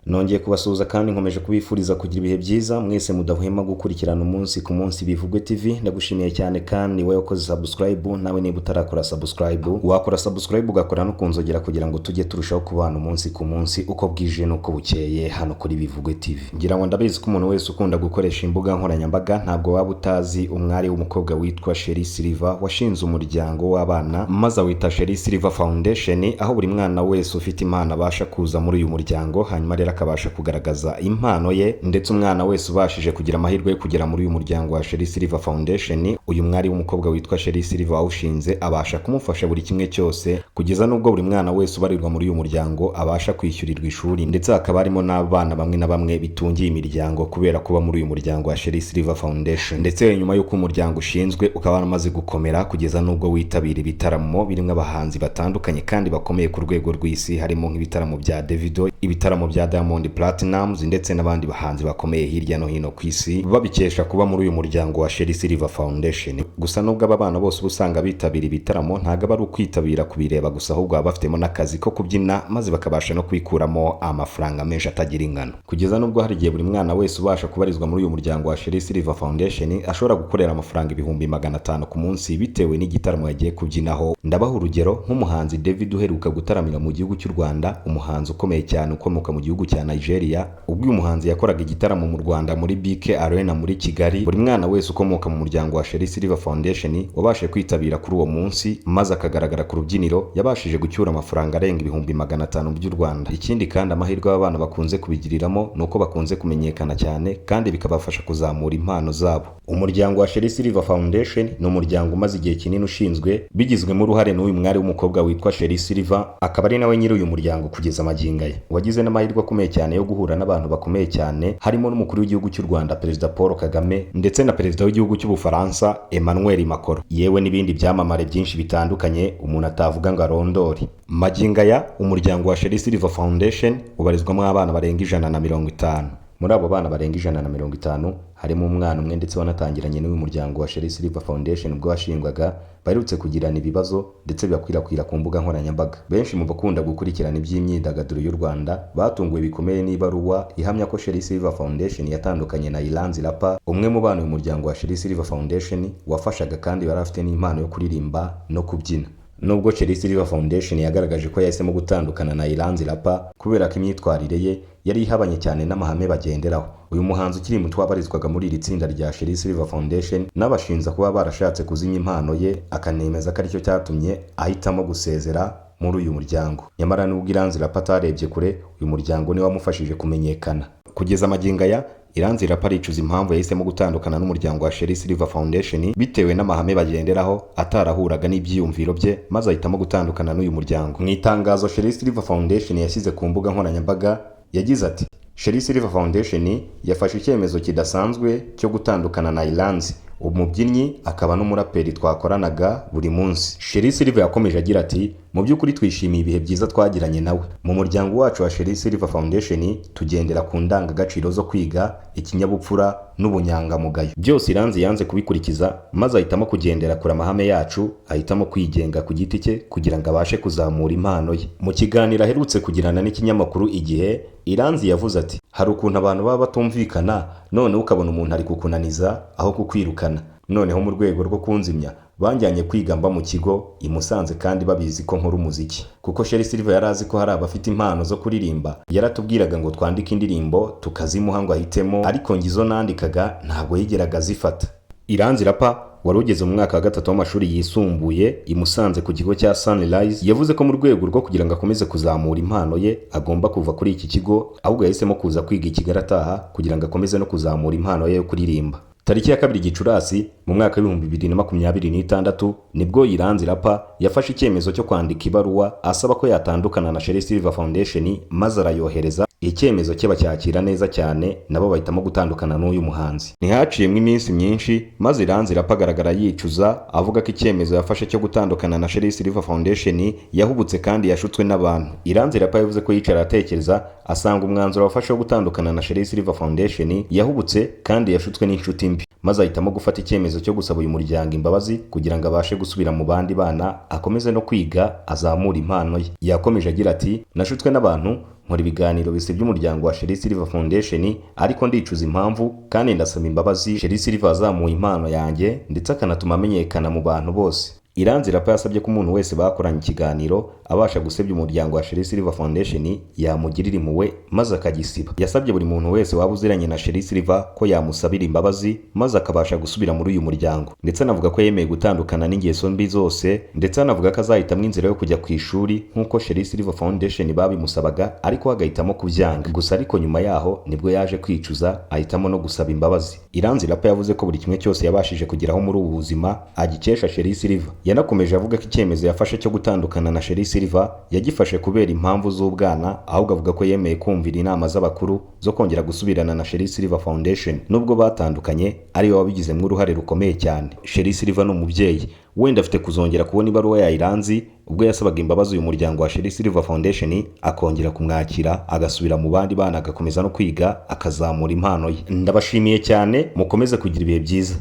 Nongeye kubasuhuza kandi nkomeje kubifuriza kugira ibihe byiza mwese mudahwema gukurikirana umunsi ku munsi Bivugwe TV. Ndagushimiye cyane kandi wowe ukoze subscribe, nawe niba utarakora subscribe wakora subscribe ugakora no kunzogera kugira ngo tujye turushaho kubana umunsi ku munsi uko bwije nuko bukeye hano kuri Bivugwe TV. Ngira ngo ndabizi ko umuntu wese ukunda gukoresha imbuga nkoranyambaga ntabwo waba utazi umwari w'umukobwa witwa Sherry Silver washinze umuryango w'abana maze awita Sherry Silver Foundation, aho buri mwana wese ufite impano abasha kuza muri uyu muryango hanyuma rero akabasha kugaragaza impano ye, ndetse umwana wese ubashije kugira amahirwe yo kugera muri uyu muryango wa Sherry Silver Foundation, uyu mwari w'umukobwa witwa Sherry Silver wawushinze abasha kumufasha buri kimwe cyose kugeza nubwo buri mwana wese ubarirwa muri uyu muryango abasha kwishyurirwa ishuri, ndetse hakaba harimo n'abana bamwe na bamwe bitungiye imiryango kubera kuba muri uyu muryango wa Sherry Silver Foundation. Ndetse nyuma y'uko umuryango ushinzwe ukaba waramaze gukomera kugeza nubwo witabira ibitaramo birimo abahanzi batandukanye kandi bakomeye ku rwego rw'isi, harimo nk'ibitaramo bya Davido, ibitaramo bya Diamond Platnumz ndetse n'abandi bahanzi bakomeye hirya no hino ku isi, babikesha kuba muri uyu muryango wa Sherry Silver Foundation. Gusa nubwo aba bana bose usanga bitabira ibitaramo ntago bari ukwitabira kubireba gusa, ahubwo baba bafitemo n'akazi ko kubyina maze bakabasha no kwikuramo amafaranga menshi atagira ingano, kugeza nubwo hari igihe buri mwana wese ubasha kubarizwa muri uyu muryango wa Sherry Silver Foundation ashobora gukorera amafaranga 500 ku munsi bitewe n'igitaramo yagiye kubyinaho. Ndabaha urugero nk'umuhanzi David uheruka gutaramira mu gihugu cy'u Rwanda, umuhanzi ukomeye cyane ukomoka mu gihugu cya Nigeria. Ubwo uyu muhanzi yakoraga igitaramo mu Rwanda muri BK Arena muri Kigali, buri mwana wese ukomoka mu muryango wa Sherry Silver Foundation wabashije kwitabira kuri uwo munsi maze akagaragara ku rubyiniro yabashije gucyura amafaranga arenga 500 by'u Rwanda. Ikindi kandi amahirwe y'abana bakunze kubigiriramo nuko bakunze kumenyekana cyane kandi bikabafasha kuzamura impano zabo. Umuryango wa Sherry Silver Foundation ni umuryango umaze igihe kinini ushinzwe, bigizwemo uruhare n'uyu mwari w'umukobwa witwa Sherry Silver, akaba ari nawe nyiri uyu muryango kugeza magingo ye. Wagize n'amahirwe akomeye cyane yo guhura n'abantu bakomeye cyane, harimo n'umukuru w'igihugu cy'u Rwanda Perezida Paul Kagame ndetse na Perezida w'igihugu cy'Ubufaransa Emmanuel Macron, yewe n'ibindi byamamare byinshi bitandukanye umuntu atavuga ngo arondori. Magingo aya umuryango wa Sherry Silver Foundation ubarizwamo abana barenga 150. Muri abo bana barenga 150 harimo umwana umwe ndetse wanatangiranye n'uyu muryango wa Sherry Silver Foundation ubwo washingwaga, baherutse kugirana ibibazo ndetse bikwirakwira ku mbuga nkoranyambaga. Benshi mu bakunda gukurikirana iby'imyidagaduro y'u Rwanda batunguwe bikomeye n'ibaruwa ihamya ko Sherry Silver Foundation yatandukanye na Iranzi Rapa, umwe mu bana umuryango wa Sherry Silver Foundation wafashaga kandi yari afite n'impano yo kuririmba no kubyina. Nubwo Sherry Silver Foundation yagaragaje ko yahisemo gutandukana na Iranzi Rapa kubera ko imyitwarire ye yari ihabanye cyane n'amahame bagenderaho, uyu muhanzi ukiri muto wabarizwaga muri iri tsinda rya Sherry Silver Foundation n'abashinza kuba barashatse kuzimya impano ye, akanemeza ko aricyo cyatumye ahitamo gusezera muri uyu muryango. Nyamara nubwo Iranzi Rapa atarebye kure, uyu muryango ni wamufashije kumenyekana. Kugeza magingo aya Iranzi Rapa aricuza impamvu yahisemo gutandukana n'umuryango wa Sherry Silver Foundation bitewe n'amahame bagenderaho atarahuraga n'ibyiyumviro bye, maze ahitamo gutandukana n'uyu muryango. Mu itangazo Sherry Silver Foundation yashyize ku mbuga nkoranyambaga yagize ati: Sherry Silver Foundation yafashe icyemezo kidasanzwe cyo gutandukana na Iranzi, umubyinnyi akaba n'umuraperi twakoranaga buri munsi. Sherry Silver yakomeje agira ati: mu by'ukuri twishimiye ibihe byiza twagiranye nawe. Mu muryango wacu wa Sherry Silver Foundation tugendera ku ndangagaciro zo kwiga, ikinyabupfura n'ubunyangamugayo. Byose Iranzi yanze kubikurikiza maze ahitamo kugendera kure amahame yacu, ahitamo kwigenga ku giti cye kugira ngo abashe kuzamura impano ye. Mu kiganiro aherutse kugirana n'ikinyamakuru Igihe, Iranzi yavuze ati: hari ukuntu abantu baba batumvikana none ukabona umuntu ari kukunaniza aho kukwirukana. Noneho mu rwego rwo kunzimya banjyanye kwiga mba mu kigo i Musanze kandi babizi ko nkora umuziki. Kuko Sherry Silver yarazi ko hari abafite impano zo kuririmba, yaratubwiraga ngo twandike indirimbo tukazimuha ngo ahitemo, ariko ngizo nandikaga ntabwo yigeraga zifata. Iranzi Rapa wari ugeze mu mwaka wa 3 w'amashuri yisumbuye i Musanze ku kigo cya Sunrise, yavuze ko mu rwego rwo kugira ngo akomeze kuzamura impano ye agomba kuva kuri iki kigo, ahubwo yahisemo kuza kwiga i Kigali ataha kugira ngo akomeze no kuzamura impano ye yo kuririmba. Tariki ya 2 Gicurasi mu mwaka wa 2026 nibwo Iranzi Rapa yafashe icyemezo cyo kwandika ibaruwa asaba ko yatandukana na Sherry Silver Foundation maze arayohereza. Icyemezo cye bacyakira neza cyane, nabo bahitamo gutandukana n'uyu muhanzi. Ntihaciyemo iminsi myinshi maze Iranzi Rapa agaragara yicuza avuga ko icyemezo yafashe cyo gutandukana na Sherry Silver Foundation yahubutse kandi yashutswe n'abantu. Iranzi Rapa yavuze ko yicara atekereza asanga umwanzuro wafashe wo gutandukana na Sherry Silver Foundation yahubutse kandi yashutswe n'inshuti mbi. maze ahitamo gufata icyemezo cyo gusaba uyu muryango imbabazi kugira ngo abashe gusubira mu bandi bana akomeze no kwiga azamura impano ye. Yakomeje agira ati nashutswe n'abantu nkora ibiganiro bisebya umuryango wa Sherry Silver Foundation ariko ndicuza impamvu kandi ndasaba imbabazi Sherry Silver azamuye impano yanjye ndetse akanatuma amenyekana mu bantu bose. Iranzi Rapa yasabye ko umuntu wese bakoranye ikiganiro abasha gusebya umuryango wa Sherry Silver Foundation yamugirira impuhwe maze akagisiba. Yasabye buri muntu wese waba uziranye na Sherry Silver ko yamusabira imbabazi maze akabasha gusubira muri uyu muryango, ndetse anavuga ko yemeye gutandukana n'ingeso mbi zose, ndetse anavuga ko azahitamwo inzira yo kujya ku ishuri nk'uko Sherry Silver Foundation babimusabaga ariko agahitamo kubyanga. Gusa ariko nyuma yaho nibwo yaje kwicuza ahitamo no gusaba imbabazi. Iranzi Rapa yavuze ko buri kimwe cyose yabashije kugeraho muri ubu buzima agikesha Sherry Silver. Yanakomeje avuga ko icyemezo yafashe cyo gutandukana na Sherry Silver yagifashe kubera impamvu z'ubwana, ahubwo avuga ko yemeye kumvira inama z'abakuru zo kongera gusubirana na Sherry Silver Foundation nubwo batandukanye ariwe wabigizemo uruhare rukomeye cyane. Sherry Silver ni umubyeyi, wenda afite kuzongera kubona ibaruwa ya Iranzi ubwo yasabaga imbabazi uyu muryango wa Sherry Silver Foundation akongera kumwakira agasubira mu bandi bana agakomeza no kwiga akazamura impano ye. Ndabashimiye cyane, mukomeze kugira ibihe byiza.